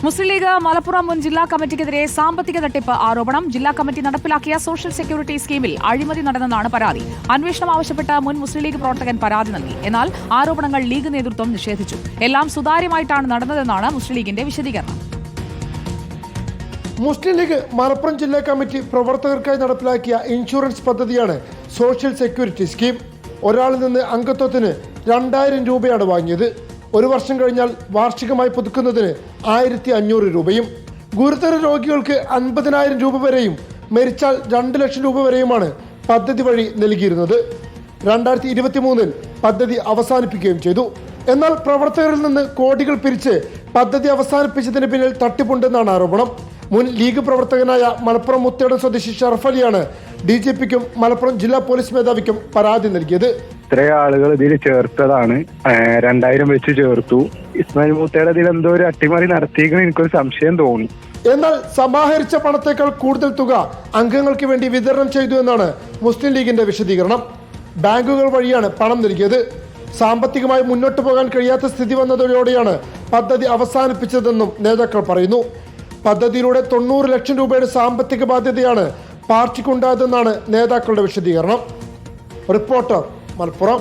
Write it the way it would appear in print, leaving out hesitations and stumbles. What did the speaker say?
മുസ്ലിം league Malappuram മുൻ ജില്ലാ കമ്മിറ്റിക്കെതിരെ സാമ്പത്തിക തട്ടിപ്പ് ആരോപണം. ജില്ലാ കമ്മിറ്റി നടപ്പിലാക്കിയ സോഷ്യൽ സെക്യൂരിറ്റി സ്കീമിൽ അഴിമതി നടന്നെന്നാണ് പരാതി. അന്വേഷണം ആവശ്യപ്പെട്ട് മുൻ മുസ്ലിം ലീഗ് പ്രവർത്തകൻ പരാതി നൽകി. എന്നാൽ ആരോപണങ്ങൾ ലീഗ് നേതൃത്വം നിഷേധിച്ചു. എല്ലാം സുതാര്യമായിട്ടാണ് നടന്നതെന്നാണ് മുസ്ലിം ലീഗിന്റെ വിശദീകരണം. മുസ്ലിം ലീഗ് മലപ്പുറം ജില്ലാ കമ്മിറ്റി പ്രവർത്തകർക്കായി നടപ്പിലാക്കിയ ഇൻഷുറൻസ് പദ്ധതിയാണ് സോഷ്യൽ സെക്യൂരിറ്റി സ്കീം. ഒരാളിൽ നിന്ന് അംഗത്വത്തിന് 2000 രൂപയാണ് വാങ്ങിയത്. ഒരു വർഷം കഴിഞ്ഞാൽ വാർഷികമായി പുതുക്കുന്നതിന് 1500 രൂപയും. ഗുരുതര രോഗികൾക്ക് 50,000 രൂപ വരെയും മരിച്ചാൽ 2 ലക്ഷം രൂപ വരെയുമാണ് പദ്ധതി വഴി നൽകിയിരുന്നത്. 2023 പദ്ധതി അവസാനിപ്പിക്കുകയും ചെയ്തു. എന്നാൽ പ്രവർത്തകരിൽ നിന്ന് കോടികൾ പിരിച്ച് പദ്ധതി അവസാനിപ്പിച്ചതിന് പിന്നിൽ തട്ടിപ്പുണ്ടെന്നാണ് ആരോപണം. മുൻ ലീഗ് പ്രവർത്തകനായ മലപ്പുറം മുത്തേടം സ്വദേശി ഷറഫ് അലിയാണ് DGPക്കും മലപ്പുറം ജില്ലാ പോലീസ് മേധാവിക്കും പരാതി നൽകിയത്. ഇത്ര ആളുകൾ ഇതിൽ ചേർത്തതാണ്, 2000 വെച്ച് ചേർത്തു. ഇസ്മായിൽ മുത്തേടം ഇതിൽ എന്തോ ഒരു അട്ടിമറി നടത്തിയെന്ന് എനിക്കൊരു സംശയം തോന്നി. എന്നാൽ സമാഹരിച്ച പണത്തേക്കാൾ കൂടുതൽ തുക അംഗങ്ങൾക്ക് വേണ്ടി വിതരണം ചെയ്തു എന്നാണ് മുസ്ലിം ലീഗിന്റെ വിശദീകരണം. ബാങ്കുകൾ വഴിയാണ് പണം നൽകിയത്. സാമ്പത്തികമായി മുന്നോട്ട് പോകാൻ കഴിയാത്ത സ്ഥിതി വന്നതോടെയാണ് പദ്ധതി അവസാനിപ്പിച്ചതെന്നും നേതാക്കൾ പറയുന്നു. പദ്ധതിയിലൂടെ 90 ലക്ഷം രൂപയുടെ സാമ്പത്തിക ബാധ്യതയാണ് പാർട്ടിക്കുണ്ടായതെന്നാണ് നേതാക്കളുടെ വിശദീകരണം. റിപ്പോർട്ടർ, മലപ്പുറം.